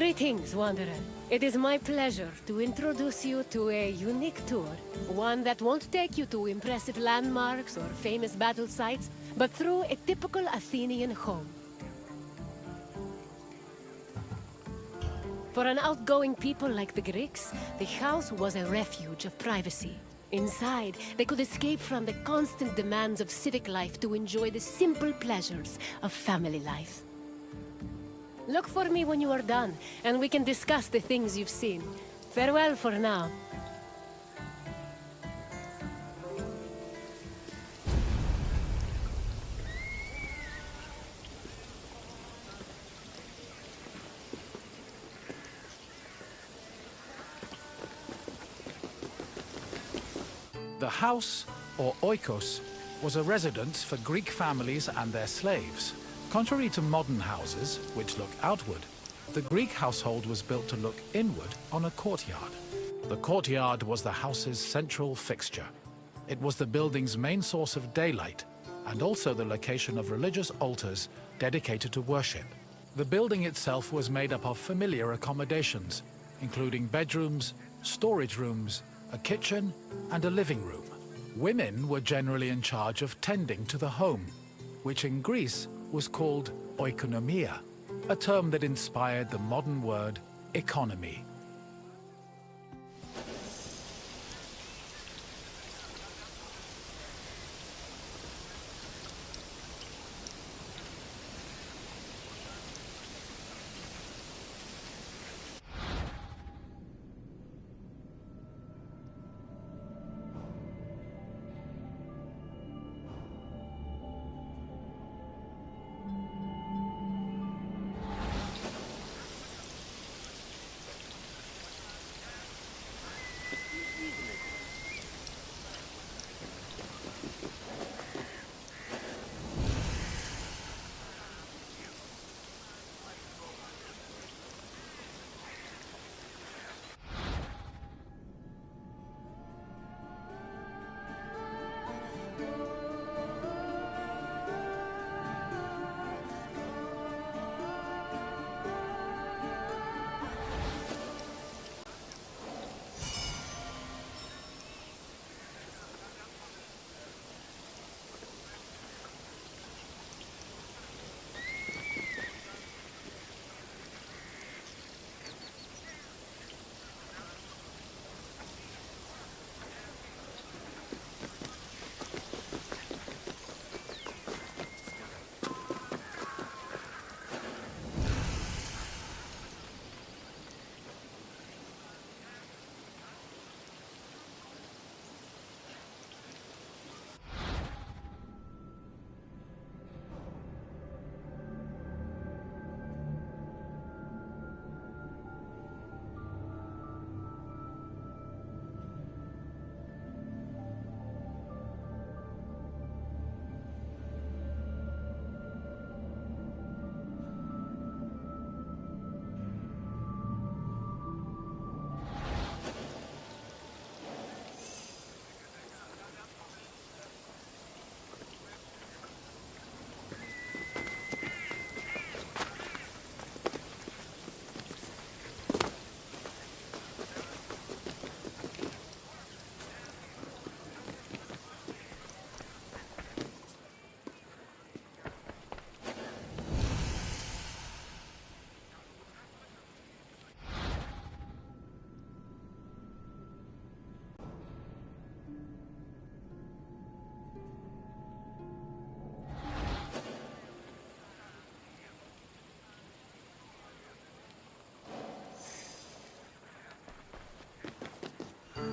Greetings, Wanderer. It is my pleasure to introduce you to a unique tour. One that won't take you to impressive landmarks or famous battle sites, but through a typical Athenian home. For an outgoing people like the Greeks, the house was a refuge of privacy. Inside, they could escape from the constant demands of civic life to enjoy the simple pleasures of family life. Look for me when you are done, and we can discuss the things you've seen. Farewell for now. The house, or oikos, was a residence for Greek families and their slaves. Contrary to modern houses, which look outward, the Greek household was built to look inward on a courtyard. The courtyard was the house's central fixture. It was the building's main source of daylight, and also the location of religious altars dedicated to worship. The building itself was made up of familiar accommodations, including bedrooms, storage rooms, a kitchen, and a living room. Women were generally in charge of tending to the home, which in Greece was called oikonomia, a term that inspired the modern word economy.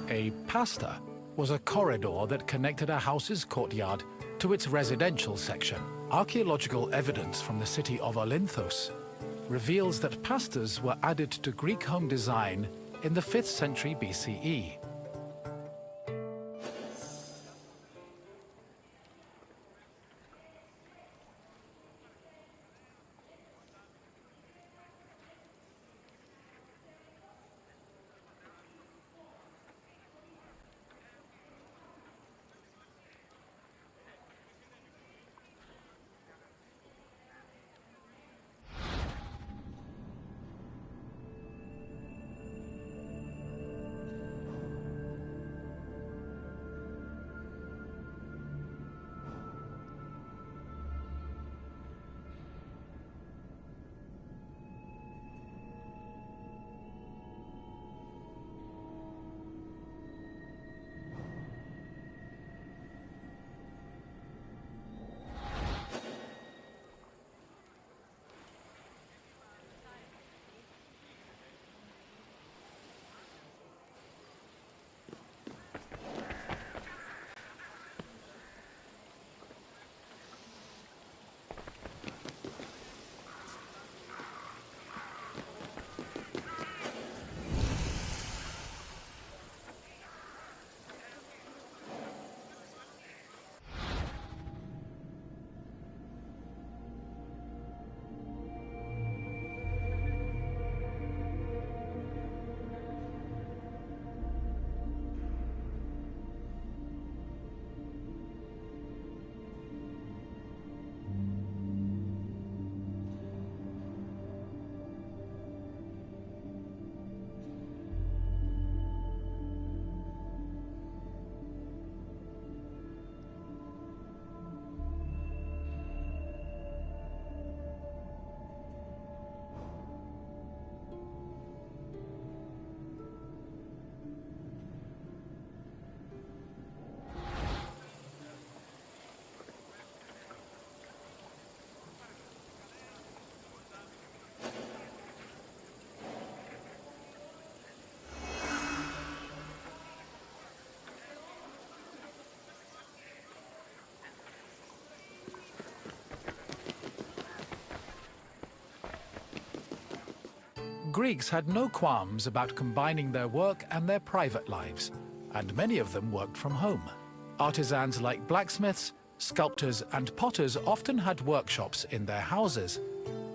A pasta was a corridor that connected a house's courtyard to its residential section. Archaeological evidence from the city of Olynthos reveals that pastas were added to Greek home design in the 5th century BCE. Greeks had no qualms about combining their work and their private lives, and many of them worked from home. Artisans like blacksmiths, sculptors, and potters often had workshops in their houses.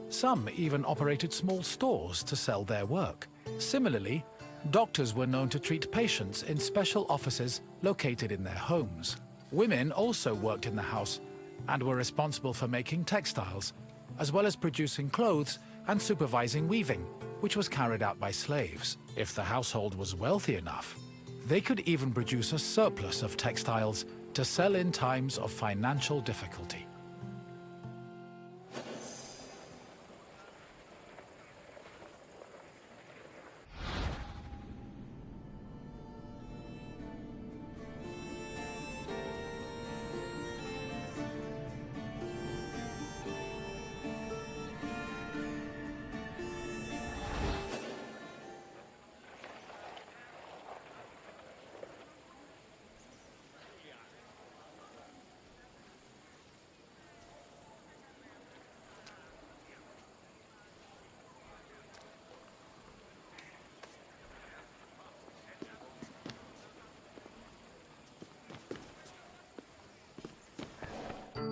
Some even operated small stores to sell their work. Similarly, doctors were known to treat patients in special offices located in their homes. Women also worked in the house and were responsible for making textiles, as well as producing clothes and supervising weaving, which was carried out by slaves. If the household was wealthy enough, they could even produce a surplus of textiles to sell in times of financial difficulty.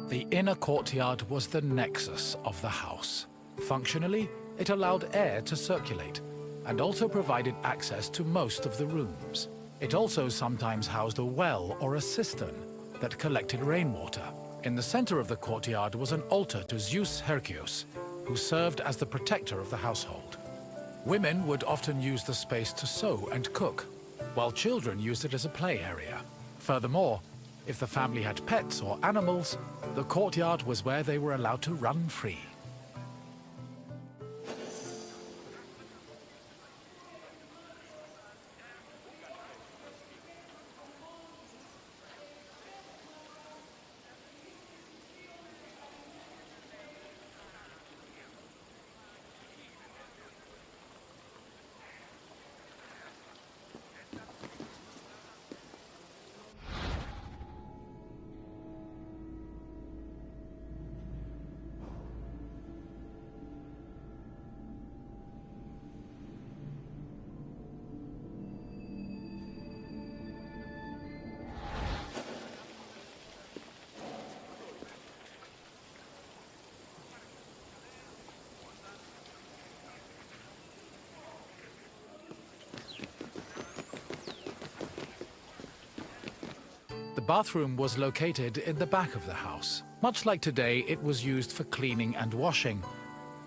The inner courtyard was the nexus of the house. Functionally, it allowed air to circulate and also provided access to most of the rooms. It also sometimes housed a well or a cistern that collected rainwater. In the center of the courtyard was an altar to Zeus Hercules, who served as the protector of the household. Women would often use the space to sew and cook, while children used it as a play area. Furthermore, if the family had pets or animals, the courtyard was where they were allowed to run free. The bathroom was located in the back of the house. Much like today, it was used for cleaning and washing,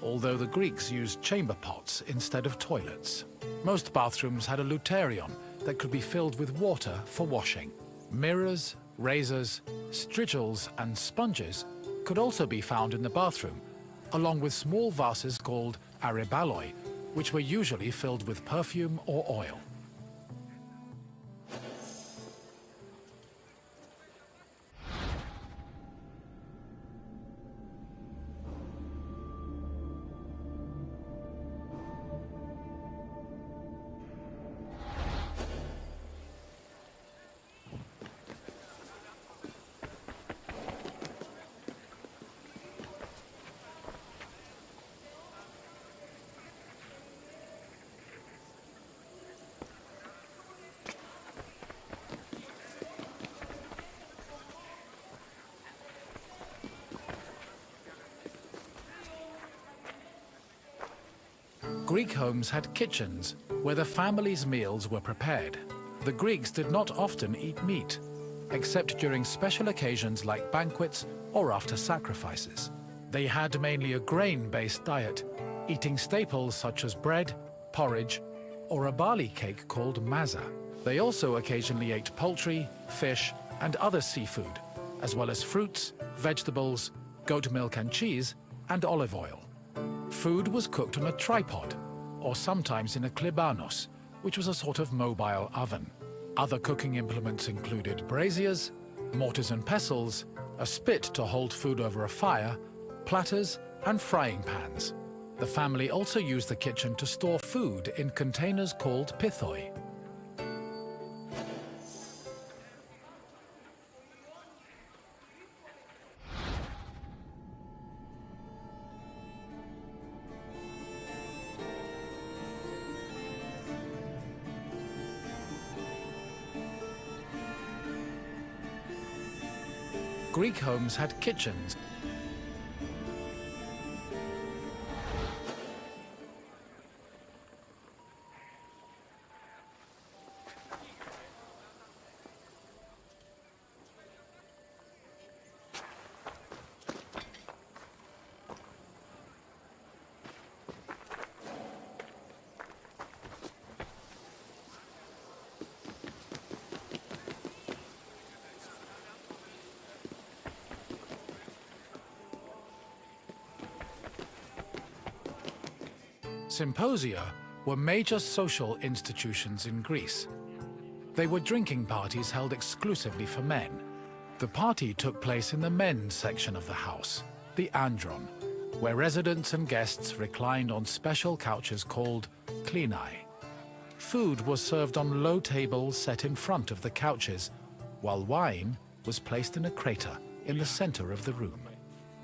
although the Greeks used chamber pots instead of toilets. Most bathrooms had a luterion that could be filled with water for washing. Mirrors, razors, strigils, and sponges could also be found in the bathroom, along with small vases called aribaloi, which were usually filled with perfume or oil. Greek homes had kitchens where the family's meals were prepared. The Greeks did not often eat meat, except during special occasions like banquets or after sacrifices. They had mainly a grain-based diet, eating staples such as bread, porridge, or a barley cake called maza. They also occasionally ate poultry, fish, and other seafood, as well as fruits, vegetables, goat milk and cheese, and olive oil. Food was cooked on a tripod, or sometimes in a klibanos, which was a sort of mobile oven. Other cooking implements included braziers, mortars and pestles, a spit to hold food over a fire, platters, and frying pans. The family also used the kitchen to store food in containers called pithoi. Greek homes had kitchens. Symposia were major social institutions in Greece. They were drinking parties held exclusively for men. The party took place in the men's section of the house, the andron, where residents and guests reclined on special couches called klinai. Food was served on low tables set in front of the couches, while wine was placed in a crater in the center of the room.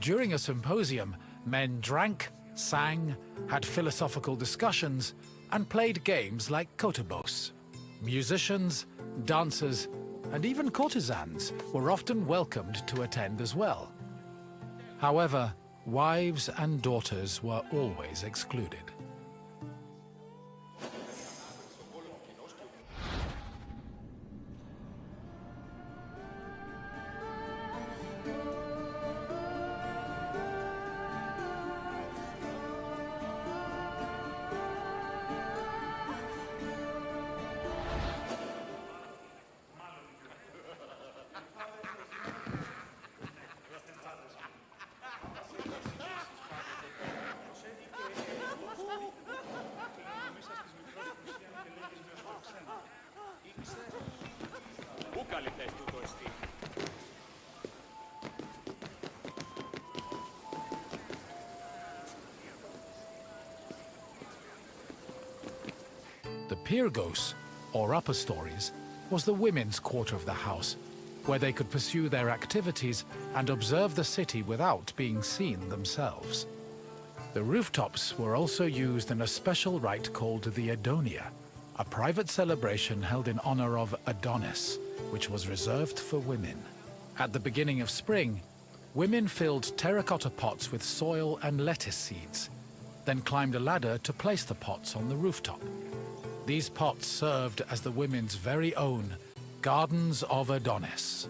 During a symposium, men drank, sang, had philosophical discussions, and played games like kotobos. Musicians, dancers, and even courtesans were often welcomed to attend as well. However, wives and daughters were always excluded. The Pyrgos, or upper stories, was the women's quarter of the house, where they could pursue their activities and observe the city without being seen themselves. The rooftops were also used in a special rite called the Adonia, a private celebration held in honor of Adonis, which was reserved for women. At the beginning of spring, women filled terracotta pots with soil and lettuce seeds, then climbed a ladder to place the pots on the rooftop. These pots served as the women's very own Gardens of Adonis.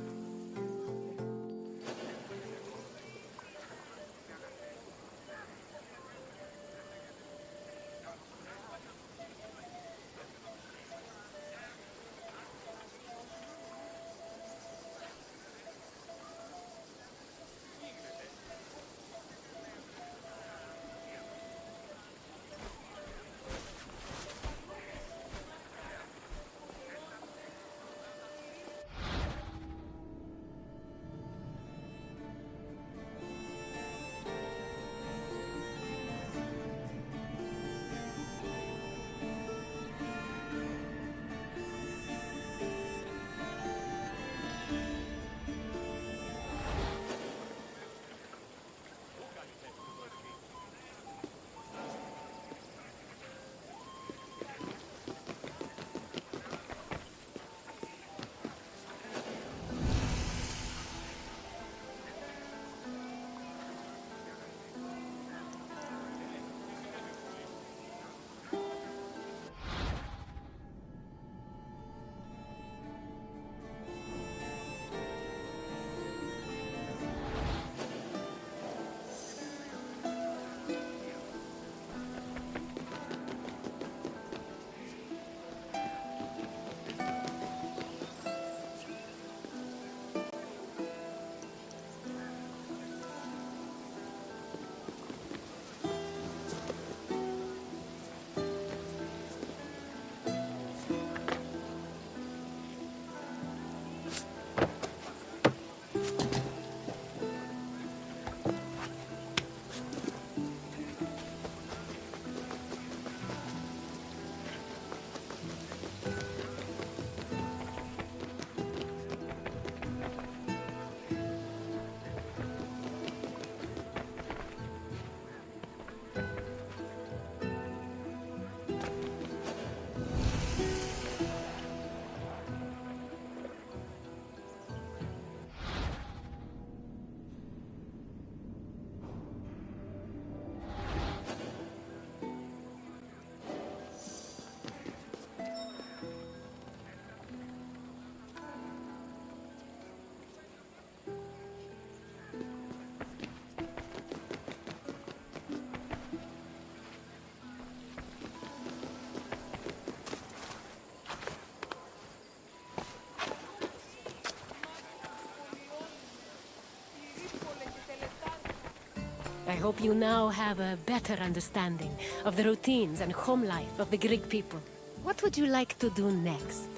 I hope you now have a better understanding of the routines and home life of the Greek people. What would you like to do next?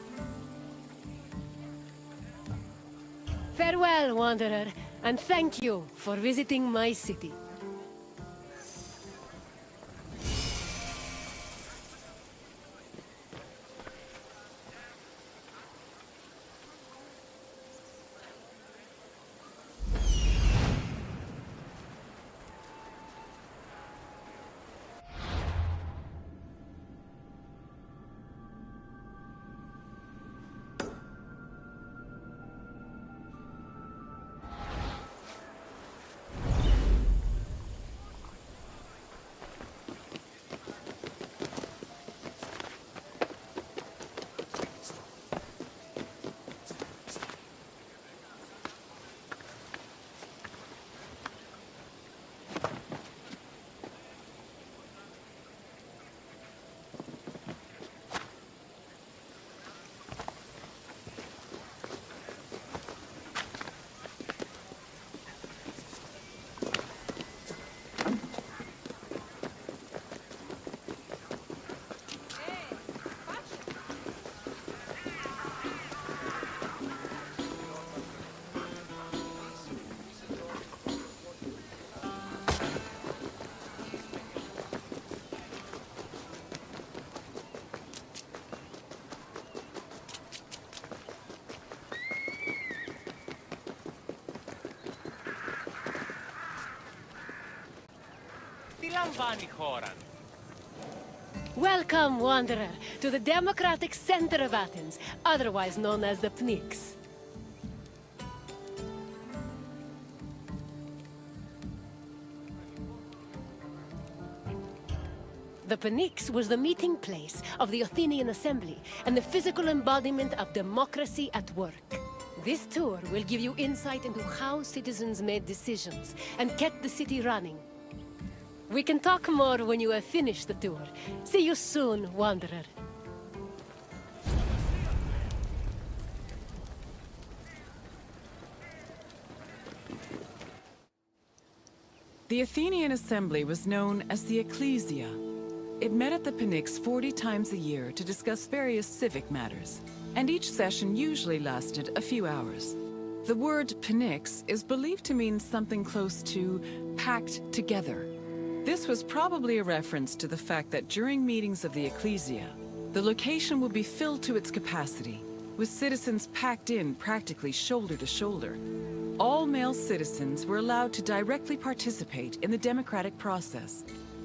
Farewell, wanderer, and thank you for visiting my city. Welcome, wanderer, to the democratic center of Athens, otherwise known as the Pnyx. The Pnyx was the meeting place of the Athenian assembly and the physical embodiment of democracy at work. This tour will give you insight into how citizens made decisions and kept the city running. We can talk more when you have finished the tour. See you soon, wanderer. The Athenian assembly was known as the Ecclesia. It met at the Pnyx 40 times a year to discuss various civic matters, and each session usually lasted a few hours. The word Pnyx is believed to mean something close to packed together. This was probably a reference to the fact that during meetings of the Ecclesia, the location would be filled to its capacity, with citizens packed in practically shoulder to shoulder. All male citizens were allowed to directly participate in the democratic process.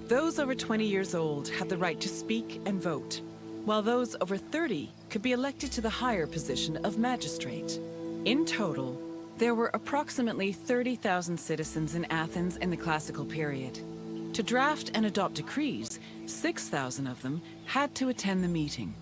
Those over 20 years old had the right to speak and vote, while those over 30 could be elected to the higher position of magistrate. In total, there were approximately 30,000 citizens in Athens in the classical period. To draft and adopt decrees, 6,000 of them had to attend the meeting.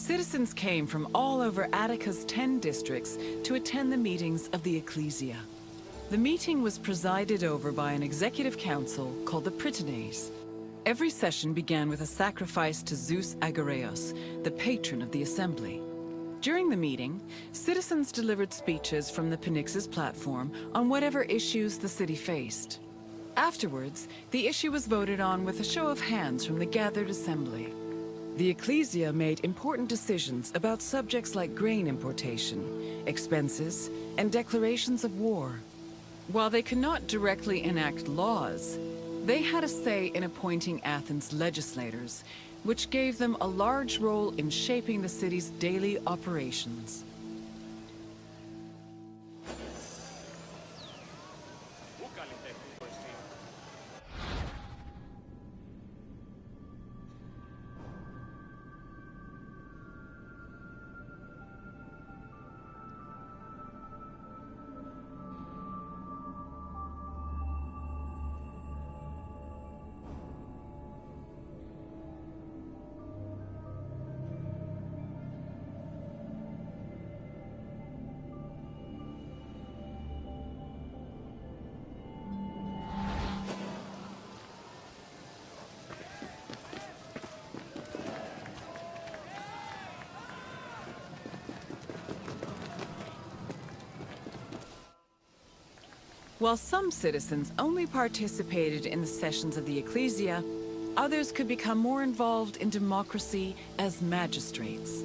Citizens came from all over Attica's 10 districts to attend the meetings of the Ecclesia. The meeting was presided over by an executive council called the Prytanes. Every session began with a sacrifice to Zeus Agoreos, the patron of the assembly. During the meeting, citizens delivered speeches from the Pnyx's platform on whatever issues the city faced. Afterwards, the issue was voted on with a show of hands from the gathered assembly. The Ecclesia made important decisions about subjects like grain importation, expenses, and declarations of war. While they could not directly enact laws, they had a say in appointing Athens' legislators, which gave them a large role in shaping the city's daily operations. While some citizens only participated in the sessions of the ecclesia, others could become more involved in democracy as magistrates.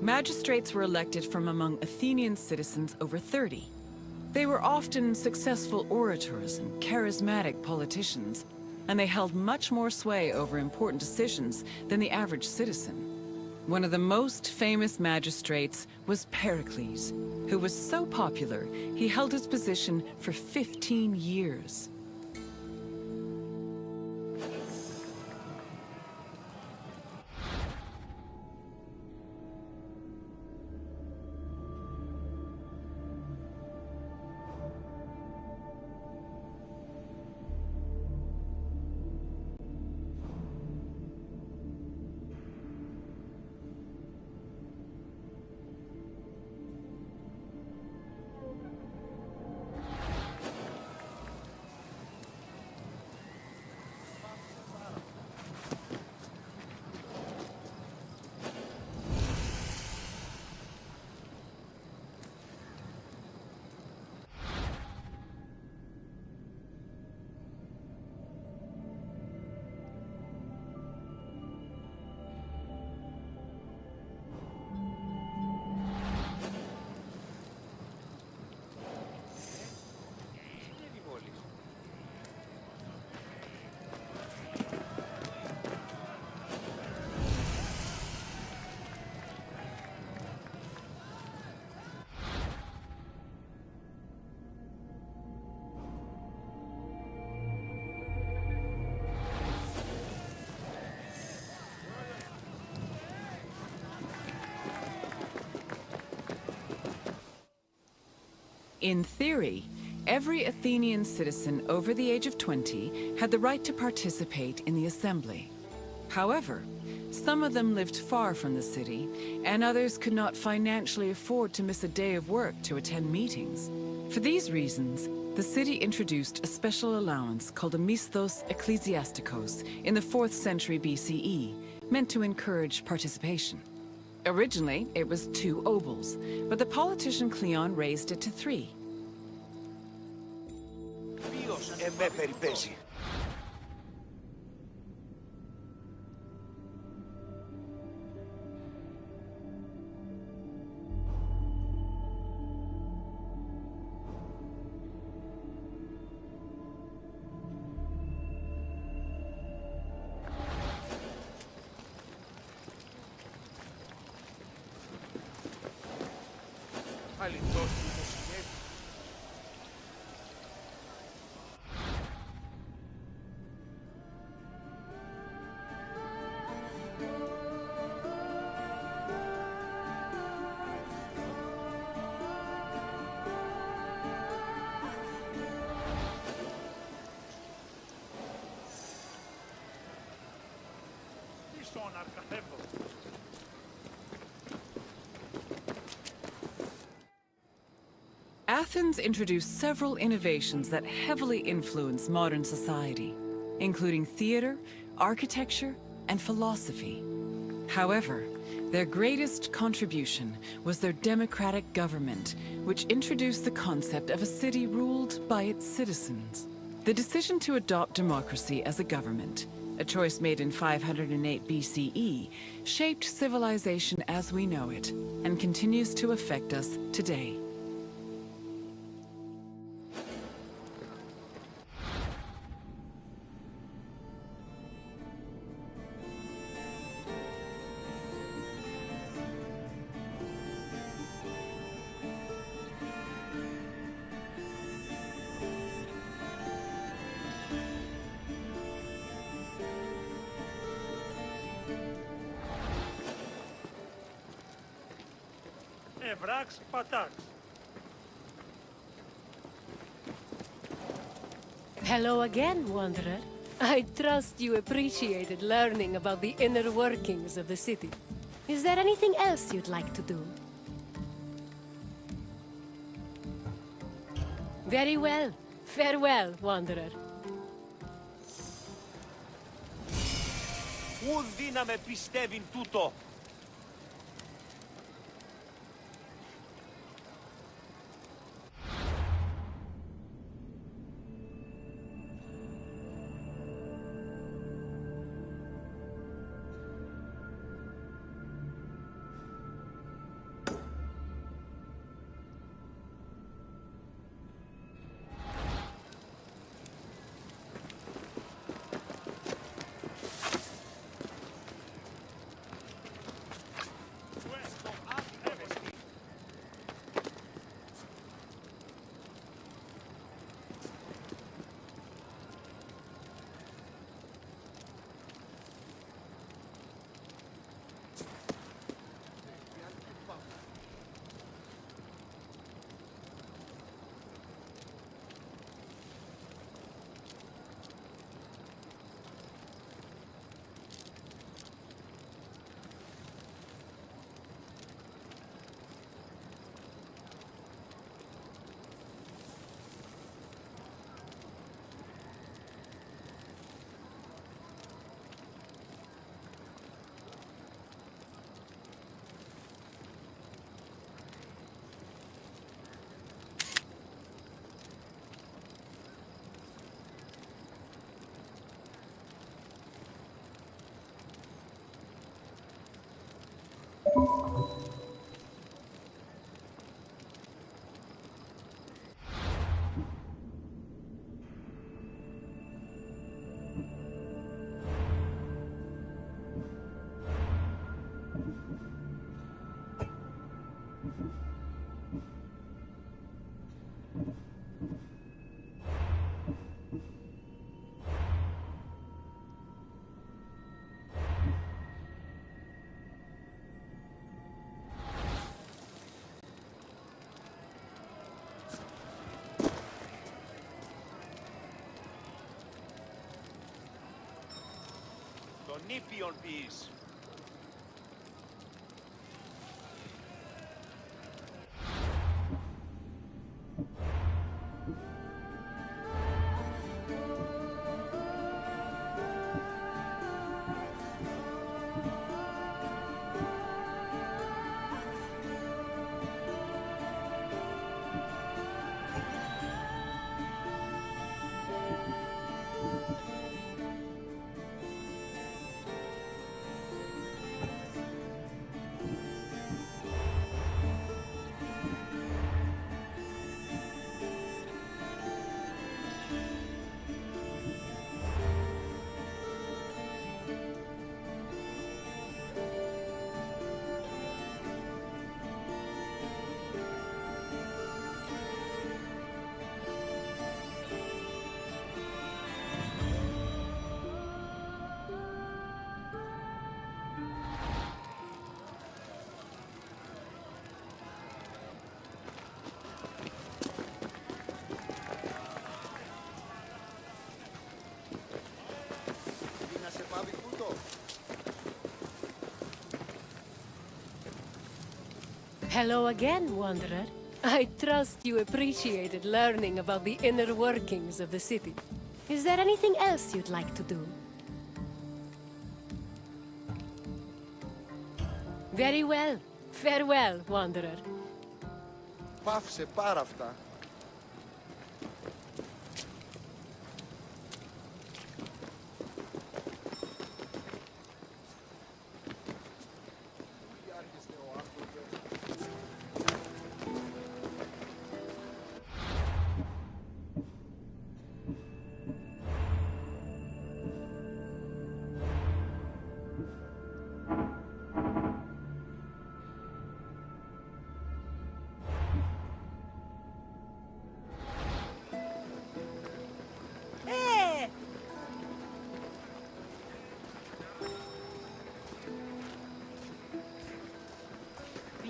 Magistrates were elected from among Athenian citizens over 30. They were often successful orators and charismatic politicians, and they held much more sway over important decisions than the average citizen. One of the most famous magistrates was Pericles, who was so popular he held his position for 15 years. In theory, every Athenian citizen over the age of 20 had the right to participate in the assembly. However, some of them lived far from the city, and others could not financially afford to miss a day of work to attend meetings. For these reasons, the city introduced a special allowance called a misthos ecclesiasticos in the 4th century BCE, meant to encourage participation. Originally, it was 2 obols, but the politician Cleon raised it to 3. Athens introduced several innovations that heavily influenced modern society, including theater, architecture, and philosophy. However, their greatest contribution was their democratic government, which introduced the concept of a city ruled by its citizens. The decision to adopt democracy as a government, a choice made in 508 BCE, shaped civilization as we know it, and continues to affect us today. Hello again, Wanderer. I trust you appreciated learning about the inner workings of the city. Is there anything else you'd like to do? Very well. Farewell, Wanderer. Ούν δύναμε πιστεύειν τούτο. νήπιον ποιείς. Hello again, Wanderer. I trust you appreciated learning about the inner workings of the city. Is there anything else you'd like to do? Very well. Farewell, Wanderer. Πάυσε πάρα αυτά.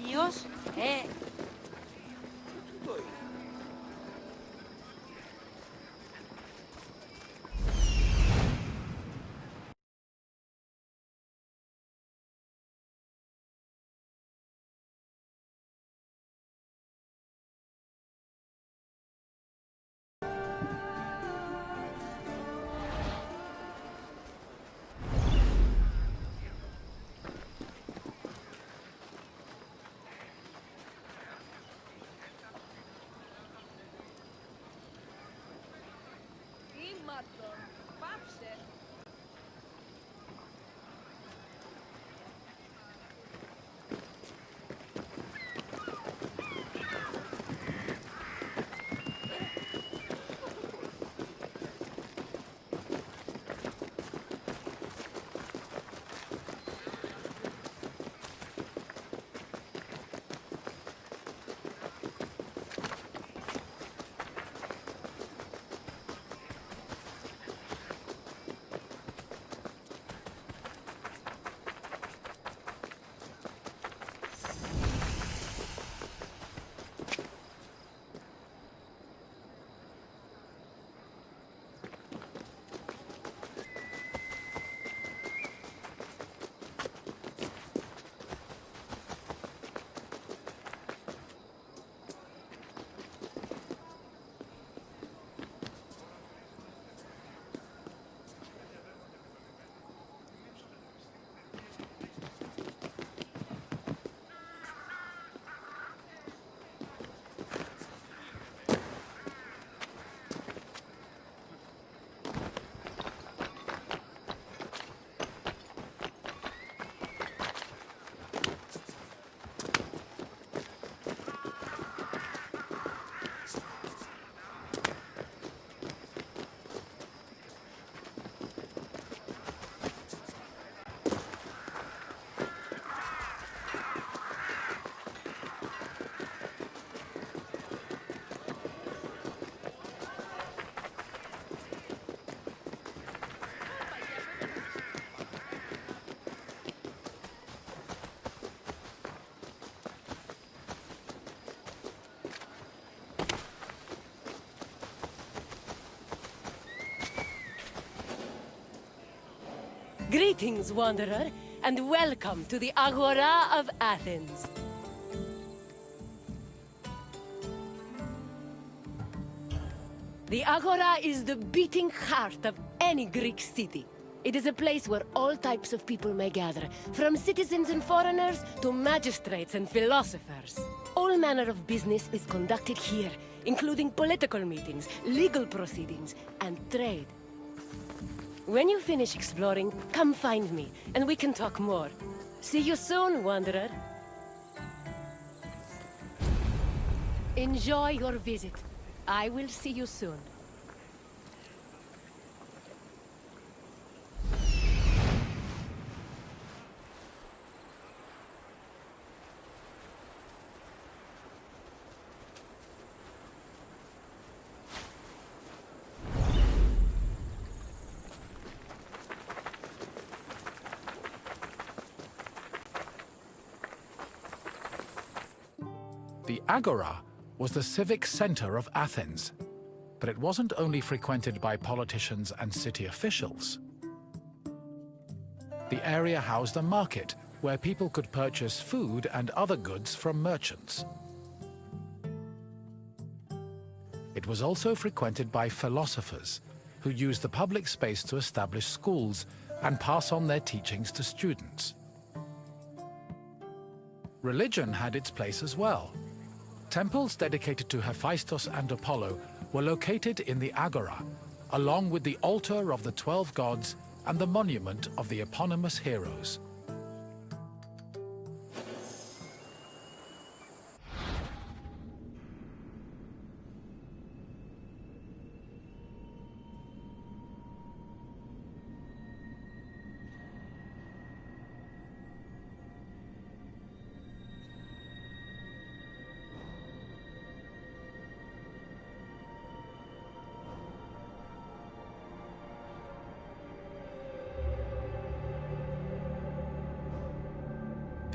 Ποιος? Greetings, wanderer, and welcome to the Agora of Athens. The Agora is the beating heart of any Greek city. It is a place where all types of people may gather, from citizens and foreigners to magistrates and philosophers. All manner of business is conducted here, including political meetings, legal proceedings, and trade. When you finish exploring, come find me, and we can talk more. See you soon, wanderer. Enjoy your visit. I will see you soon. The Agora was the civic center of Athens, but it wasn't only frequented by politicians and city officials. The area housed a market where people could purchase food and other goods from merchants. It was also frequented by philosophers, who used the public space to establish schools and pass on their teachings to students. Religion had its place as well. Temples dedicated to Hephaestus and Apollo were located in the Agora, along with the altar of the 12 gods and the monument of the eponymous heroes.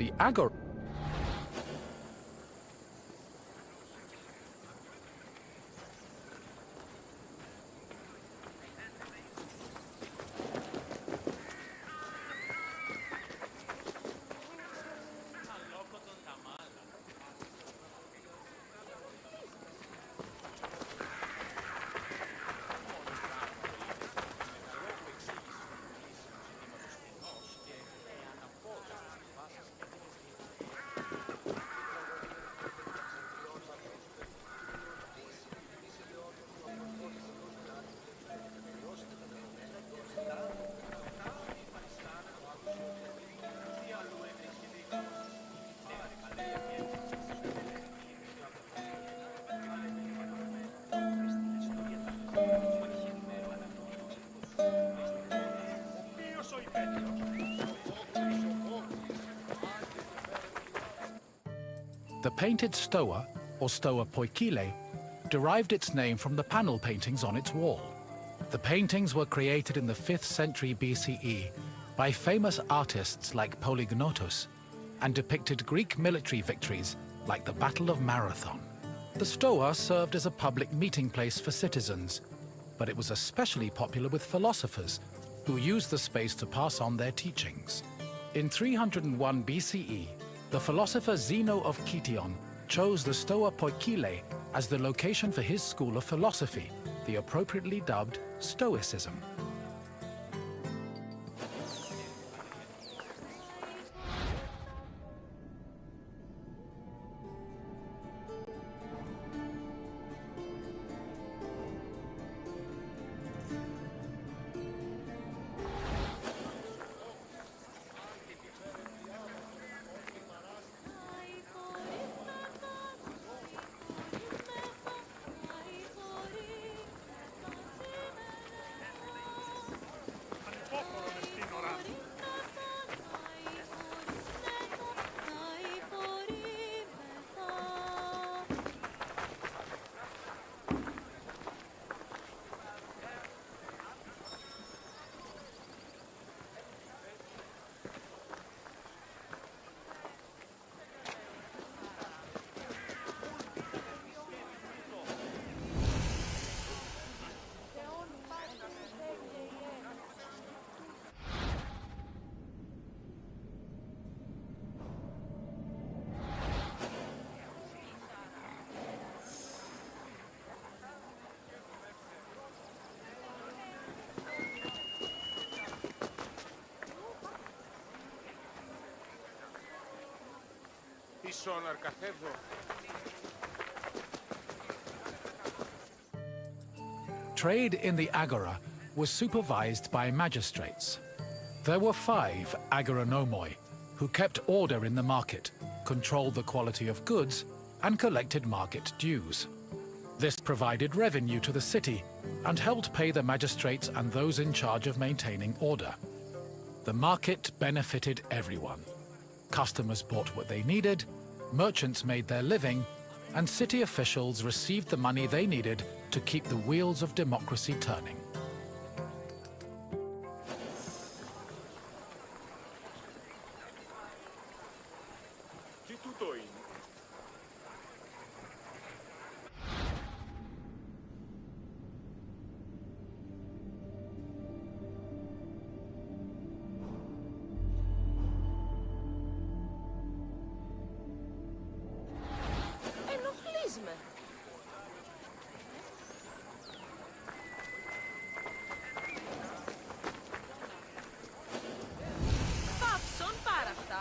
The Agora The painted stoa, or stoa poikile, derived its name from the panel paintings on its wall. The paintings were created in the 5th century BCE by famous artists like Polygnotus and depicted Greek military victories like the Battle of Marathon. The stoa served as a public meeting place for citizens, but it was especially popular with philosophers who used the space to pass on their teachings. In 301 BCE, the philosopher Zeno of Kition chose the Stoa Poikile as the location for his school of philosophy, the appropriately dubbed Stoicism. Μισό να αρκαθεύω. Trade in the agora was supervised by magistrates. There were 5 agoranomoi, who kept order in the market, controlled the quality of goods, and collected market dues. This provided revenue to the city and helped pay the magistrates and those in charge of maintaining order. The market benefited everyone. Customers bought what they needed, merchants made their living, and city officials received the money they needed to keep the wheels of democracy turning. Τι τούτο είναι? Ενοχλείς με. Πάψον πάρα αυτά.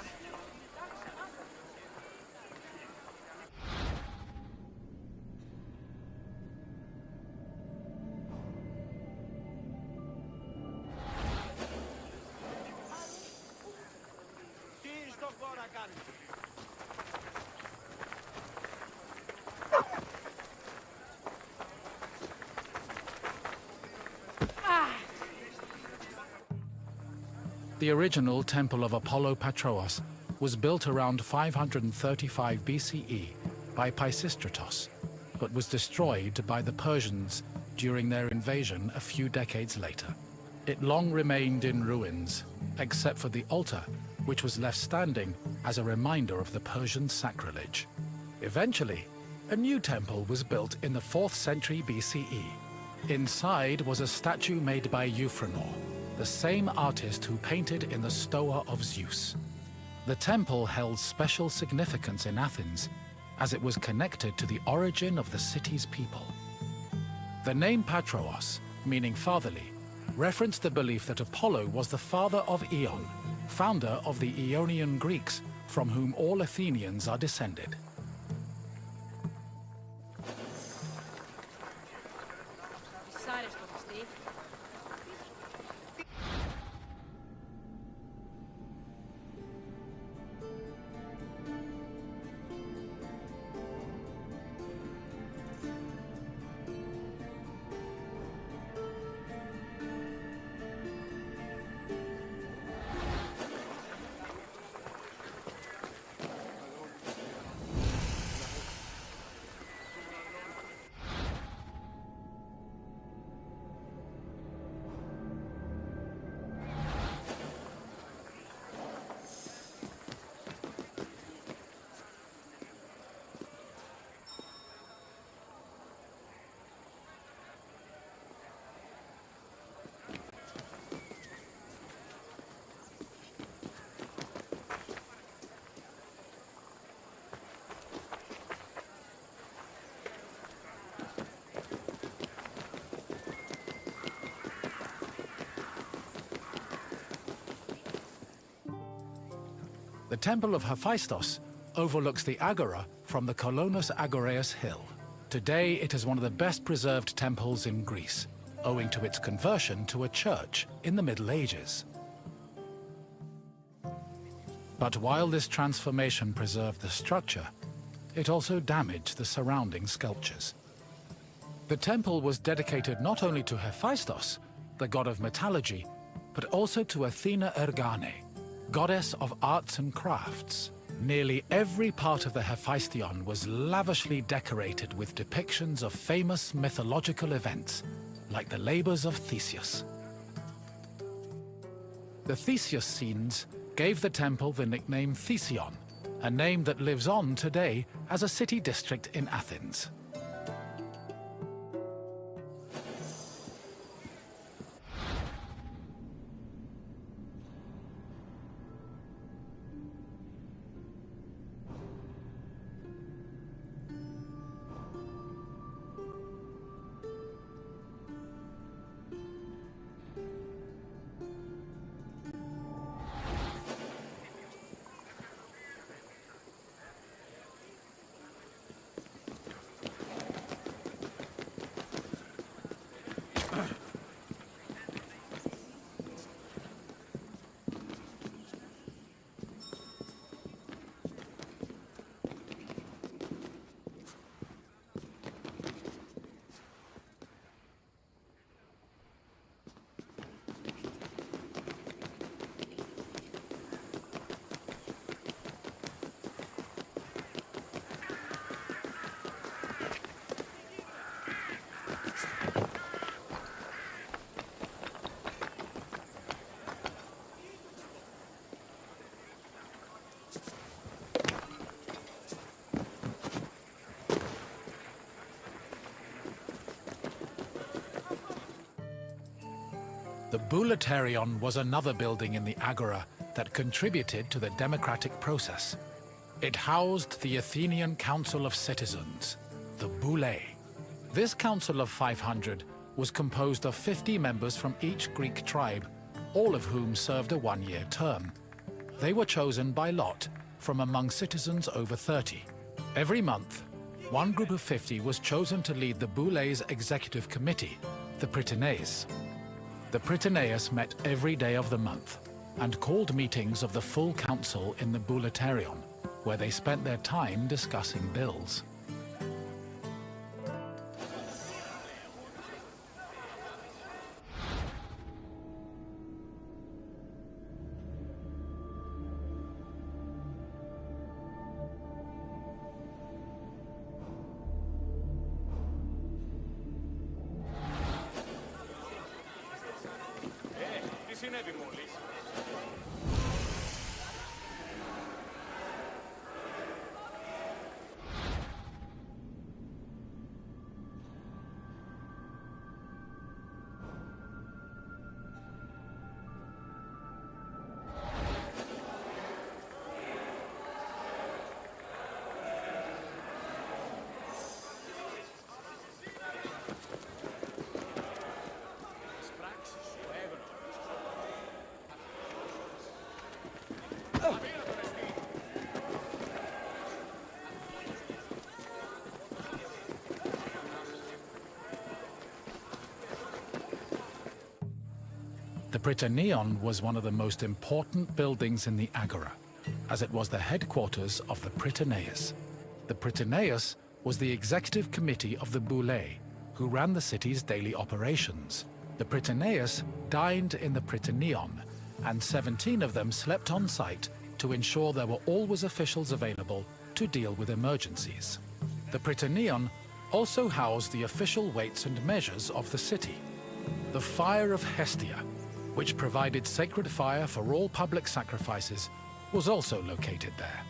Τι στον χώρο κάνει. The original temple of Apollo Patrous was built around 535 BCE by Pisistratos, but was destroyed by the Persians during their invasion a few decades later. It long remained in ruins, except for the altar, which was left standing as a reminder of the Persian sacrilege. Eventually, a new temple was built in the 4th century BCE. Inside was a statue made by Euphranor, the same artist who painted in the Stoa of Zeus. The temple held special significance in Athens, as it was connected to the origin of the city's people. The name Patrous, meaning fatherly, referenced the belief that Apollo was the father of Aeon, founder of the Aeonian Greeks, from whom all Athenians are descended. Σάρες το χαστή. The temple of Hephaestus overlooks the Agora from the Colonus Agoreus hill. Today it is one of the best preserved temples in Greece, owing to its conversion to a church in the Middle Ages. But while this transformation preserved the structure, it also damaged the surrounding sculptures. The temple was dedicated not only to Hephaestus, the god of metallurgy, but also to Athena Ergane, goddess of arts and crafts. Nearly every part of the Hephaestion was lavishly decorated with depictions of famous mythological events, like the labors of Theseus. The Theseus scenes gave the temple the nickname Thesion, a name that lives on today as a city district in Athens. The Bouleuterion was another building in the Agora that contributed to the democratic process. It housed the Athenian Council of Citizens, the Boulei. This council of 500 was composed of 50 members from each Greek tribe, all of whom served a one-year term. They were chosen by lot from among citizens over 30. Every month, one group of 50 was chosen to lead the Boulei's executive committee, the Prytaneis. The Prytaneis met every day of the month and called meetings of the full council in the Bouleuterion, where they spent their time discussing bills. Τι συνέβη μόλις? The Prytaneon was one of the most important buildings in the Agora, as it was the headquarters of the Prytaneis. The Prytaneis was the executive committee of the Boulei, who ran the city's daily operations. The Prytaneis dined in the Prytaneon, and 17 of them slept on site to ensure there were always officials available to deal with emergencies. The Prytaneon also housed the official weights and measures of the city. The Fire of Hestia, which provided sacred fire for all public sacrifices, was also located there.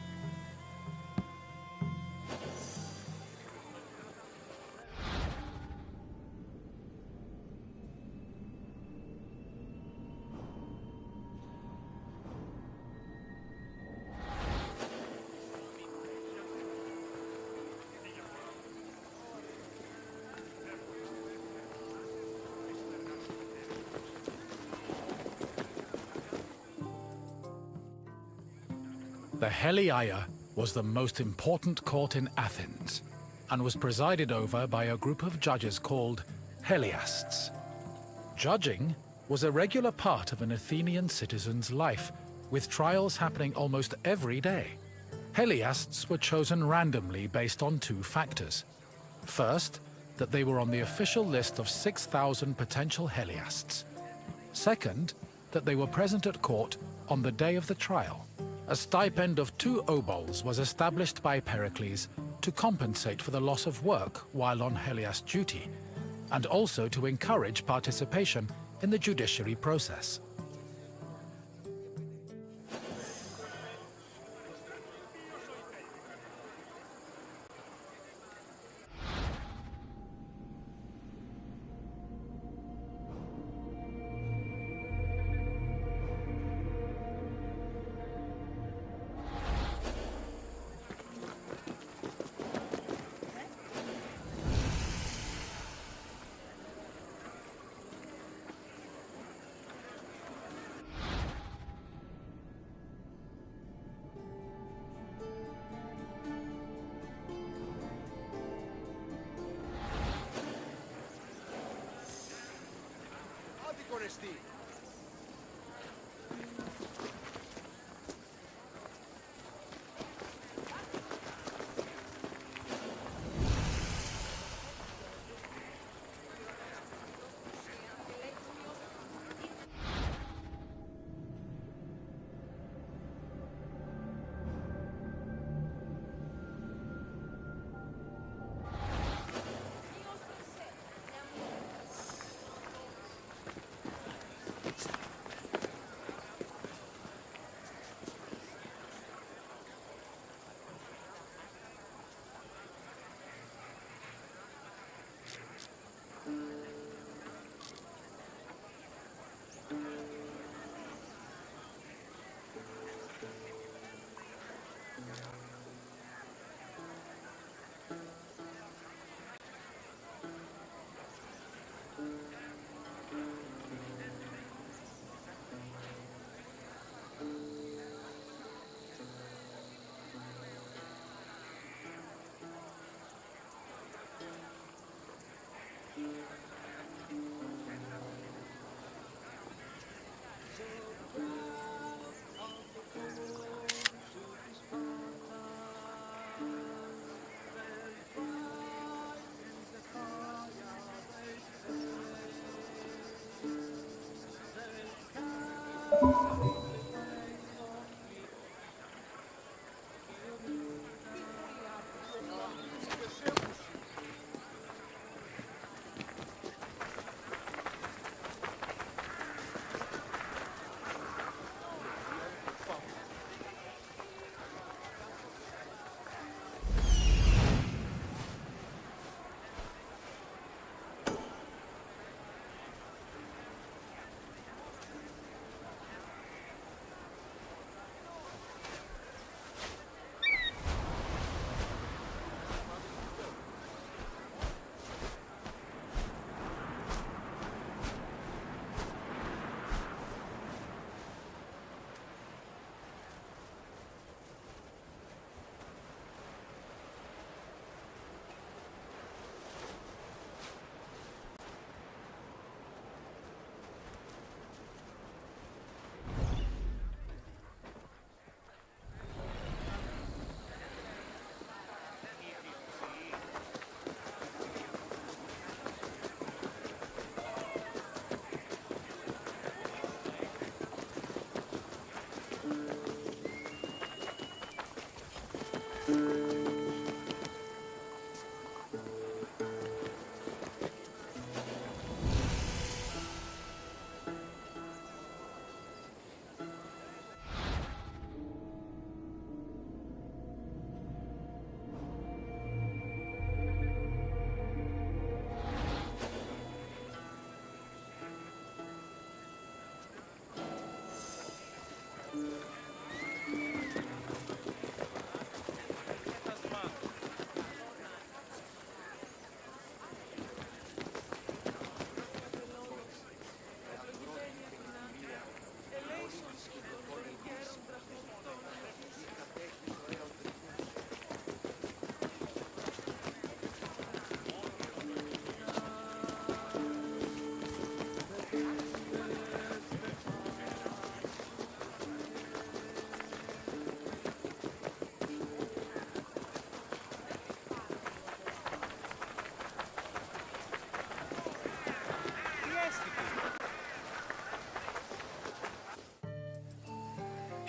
The Heliaia was the most important court in Athens and was presided over by a group of judges called Heliasts. Judging was a regular part of an Athenian citizen's life, with trials happening almost every day. Heliasts were chosen randomly based on two factors. First, that they were on the official list of 6,000 potential Heliasts. Second, that they were present at court on the day of the trial. A stipend of 2 obols was established by Pericles to compensate for the loss of work while on Heliast duty, and also to encourage participation in the judiciary process. Άδικο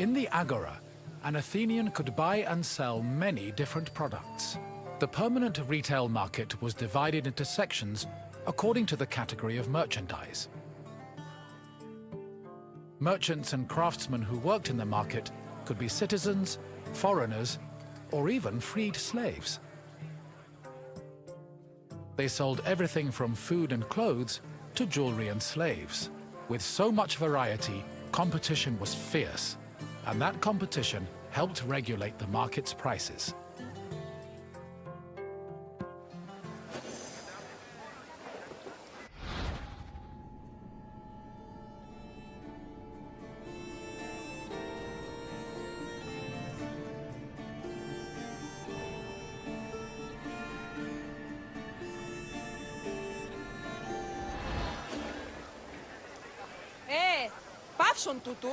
In the agora, an Athenian could buy and sell many different products. The permanent retail market was divided into sections according to the category of merchandise. Merchants and craftsmen who worked in the market could be citizens, foreigners, or even freed slaves. They sold everything from food and clothes to jewelry and slaves. With so much variety, competition was fierce, and that competition helped regulate the market's prices. Παύσον τούτου.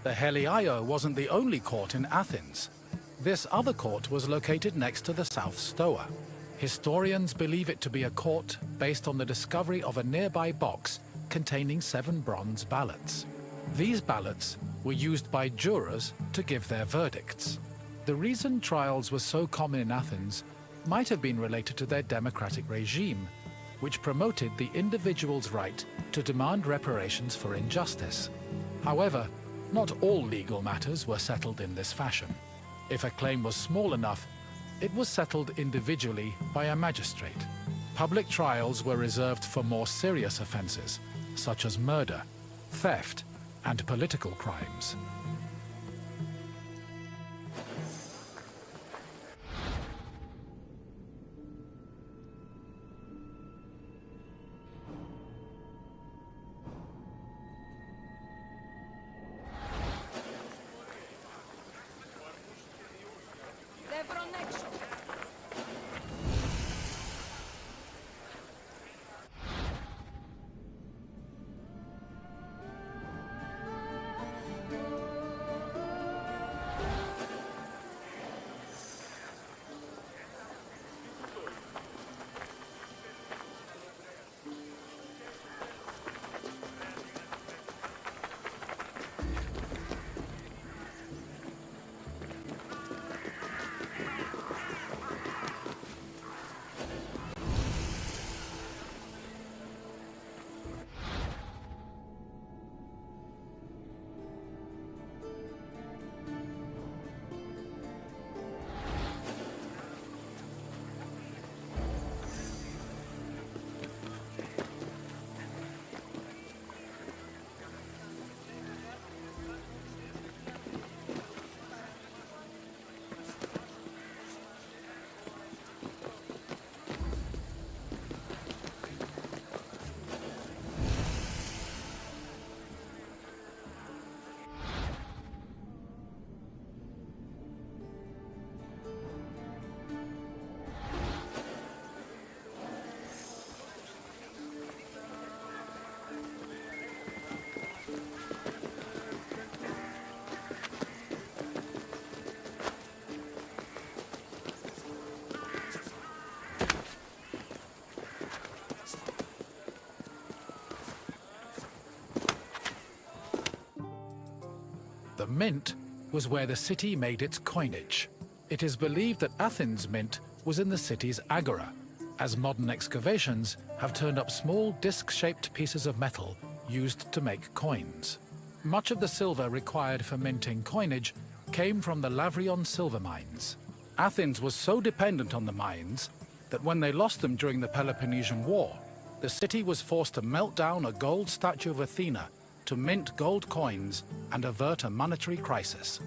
The Heliaio wasn't the only court in Athens. This other court was located next to the South Stoa. Historians believe it to be a court based on the discovery of a nearby box containing 7 bronze ballots. These ballots were used by jurors to give their verdicts. The reason trials were so common in Athens might have been related to their democratic regime, which promoted the individual's right to demand reparations for injustice. However, not all legal matters were settled in this fashion. If a claim was small enough, it was settled individually by a magistrate. Public trials were reserved for more serious offenses, such as murder, theft, and political crimes. Δεν βρουν έξω. The mint was where the city made its coinage. It is believed that Athens' mint was in the city's agora, as modern excavations have turned up small disc-shaped pieces of metal used to make coins. Much of the silver required for minting coinage came from the Lavrion silver mines. Athens was so dependent on the mines that when they lost them during the Peloponnesian War, the city was forced to melt down a gold statue of Athena to mint gold coins and avert a monetary crisis.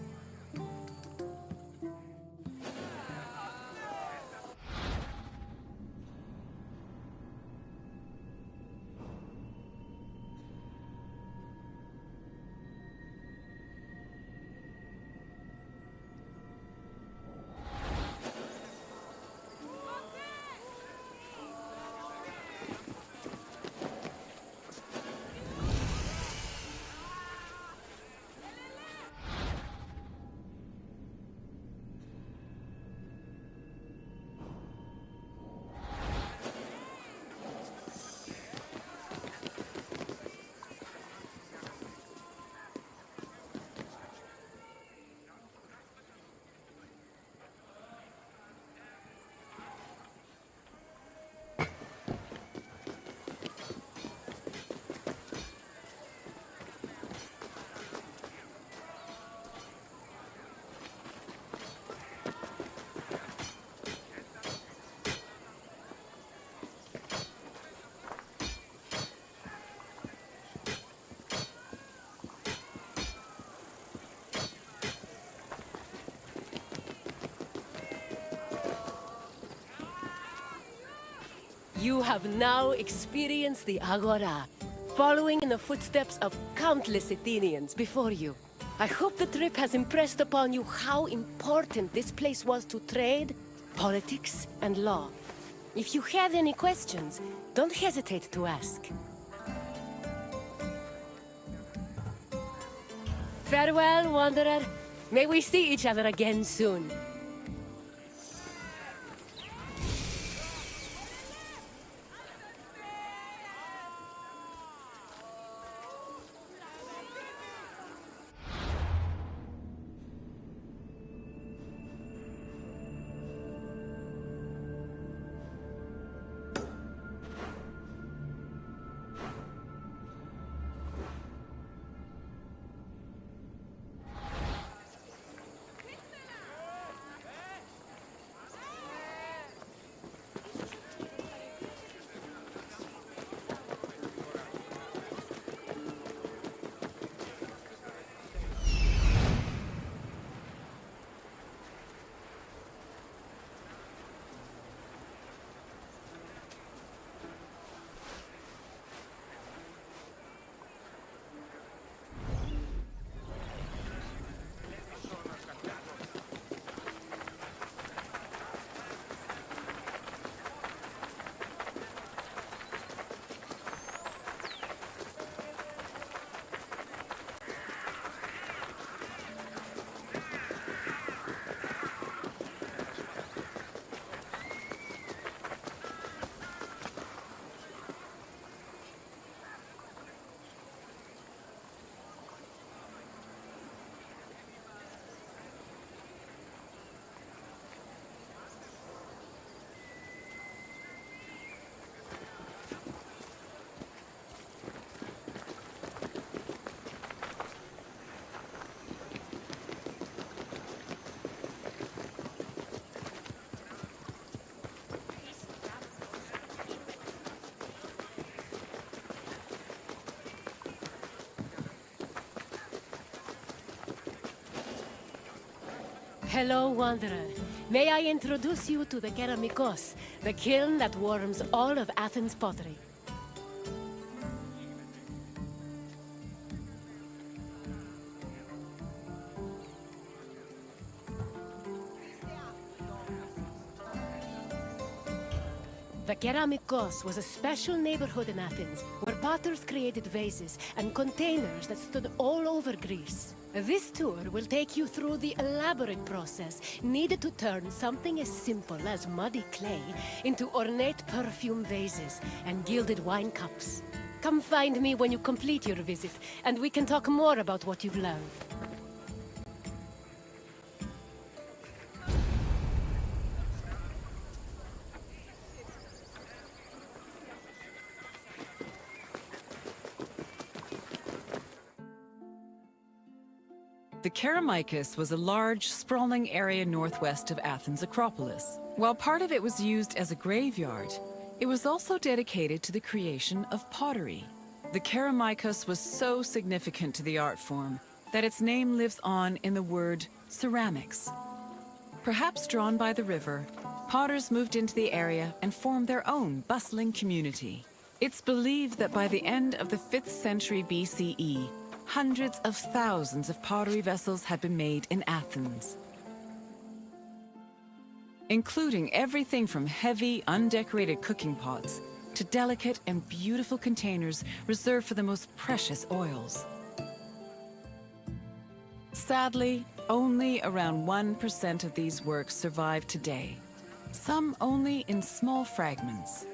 You have now experienced the Agora, following in the footsteps of countless Athenians before you. I hope the trip has impressed upon you how important this place was to trade, politics, and law. If you have any questions, don't hesitate to ask. Farewell, Wanderer. May we see each other again soon. Hello, Wanderer. May I introduce you to the Keramikos, the kiln that warms all of Athens' pottery. The Keramikos was a special neighborhood in Athens, where potters created vases and containers that stood all over Greece. This tour will take you through the elaborate process needed to turn something as simple as muddy clay into ornate perfume vases and gilded wine cups. Come find me when you complete your visit, and we can talk more about what you've learned. The Keramikos was a large, sprawling area northwest of Athens' Acropolis. While part of it was used as a graveyard, it was also dedicated to the creation of pottery. The Keramikos was so significant to the art form that its name lives on in the word ceramics. Perhaps drawn by the river, potters moved into the area and formed their own bustling community. It's believed that by the end of the 5th century BCE, hundreds of thousands of pottery vessels had been made in Athens, including everything from heavy, undecorated cooking pots to delicate and beautiful containers reserved for the most precious oils. Sadly, only around 1% of these works survive today, some only in small fragments.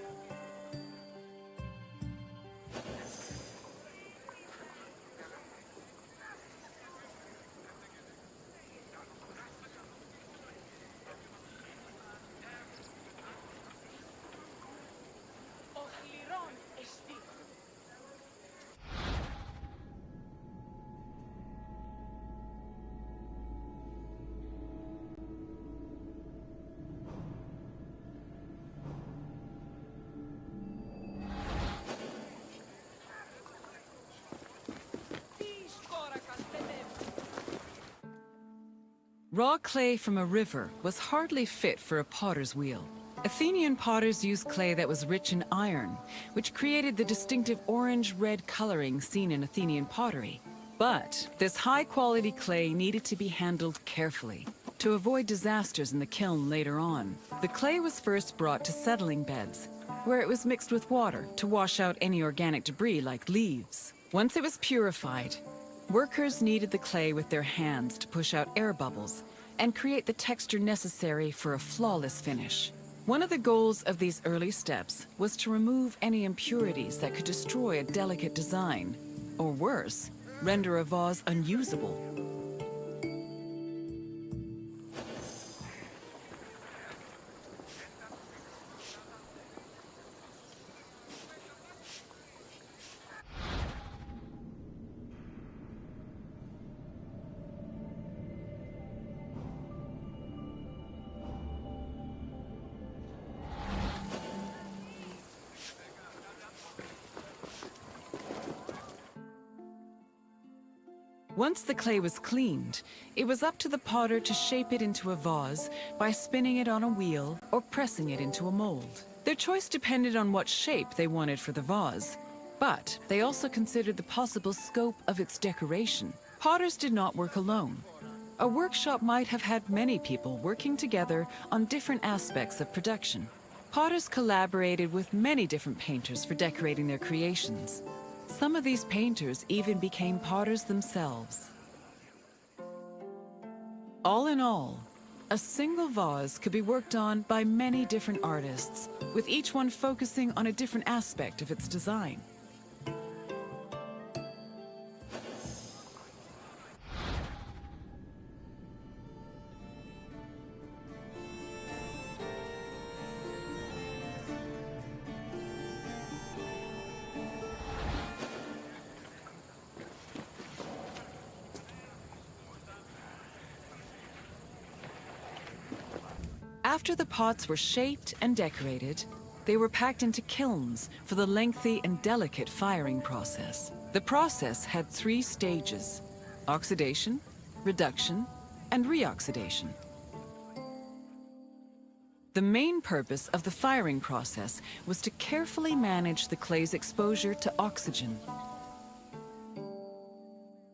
Raw clay from a river was hardly fit for a potter's wheel. Athenian potters used clay that was rich in iron, which created the distinctive orange-red coloring seen in Athenian pottery. But this high-quality clay needed to be handled carefully to avoid disasters in the kiln later on. The clay was first brought to settling beds, where it was mixed with water to wash out any organic debris like leaves. Once it was purified, workers kneaded the clay with their hands to push out air bubbles and create the texture necessary for a flawless finish. One of the goals of these early steps was to remove any impurities that could destroy a delicate design, or worse, render a vase unusable. Once the clay was cleaned, it was up to the potter to shape it into a vase by spinning it on a wheel or pressing it into a mold. Their choice depended on what shape they wanted for the vase, but they also considered the possible scope of its decoration. Potters did not work alone. A workshop might have had many people working together on different aspects of production. Potters collaborated with many different painters for decorating their creations. Some of these painters even became potters themselves. All in all, a single vase could be worked on by many different artists, with each one focusing on a different aspect of its design. After the pots were shaped and decorated, they were packed into kilns for the lengthy and delicate firing process. The process had 3 stages: oxidation, reduction, and reoxidation. The main purpose of the firing process was to carefully manage the clay's exposure to oxygen.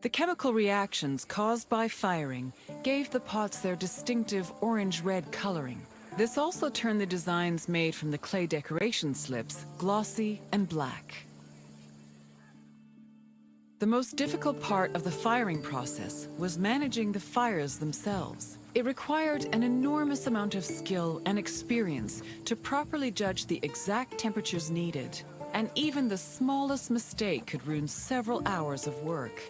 The chemical reactions caused by firing gave the pots their distinctive orange-red coloring. This also turned the designs made from the clay decoration slips glossy and black. The most difficult part of the firing process was managing the fires themselves. It required an enormous amount of skill and experience to properly judge the exact temperatures needed, and even the smallest mistake could ruin several hours of work.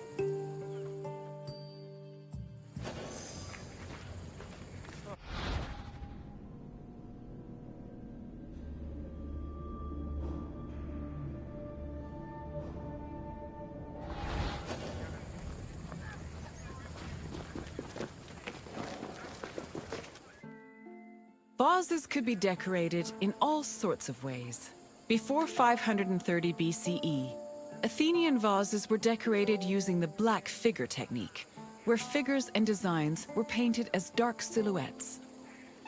Vases could be decorated in all sorts of ways. Before 530 BCE, Athenian vases were decorated using the black figure technique, where figures and designs were painted as dark silhouettes.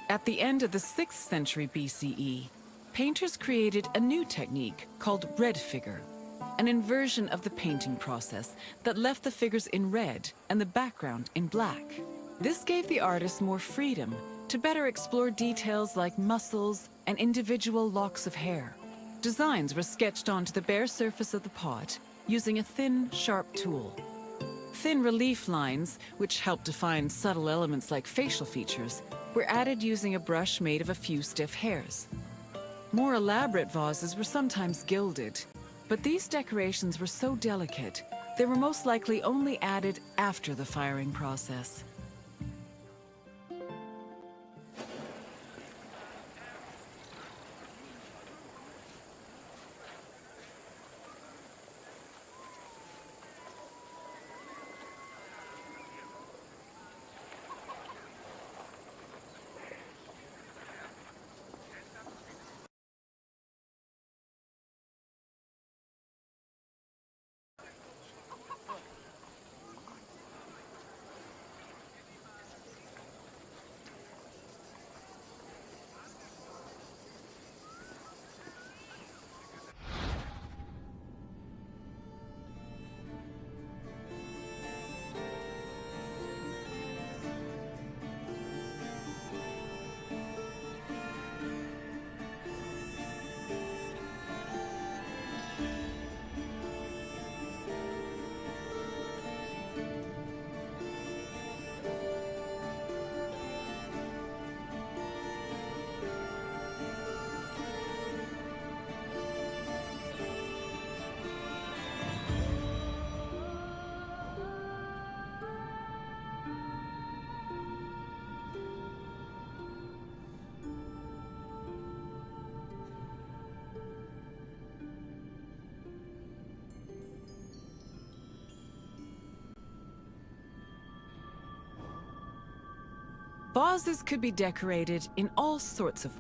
At the end of the 6th century BCE, painters created a new technique called red figure, an inversion of the painting process that left the figures in red and the background in black. This gave the artist more freedom to better explore details like muscles and individual locks of hair. Designs were sketched onto the bare surface of the pot using a thin, sharp tool. Thin relief lines, which helped define subtle elements like facial features, were added using a brush made of a few stiff hairs. More elaborate vases were sometimes gilded, but these decorations were so delicate, they were most likely only added after the firing process. Vases could be decorated in all sorts of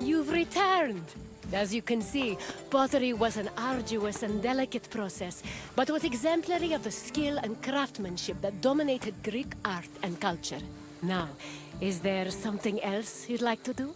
You've returned! As you can see, pottery was an arduous and delicate process, but was exemplary of the skill and craftsmanship that dominated Greek art and culture. Now, is there something else you'd like to do?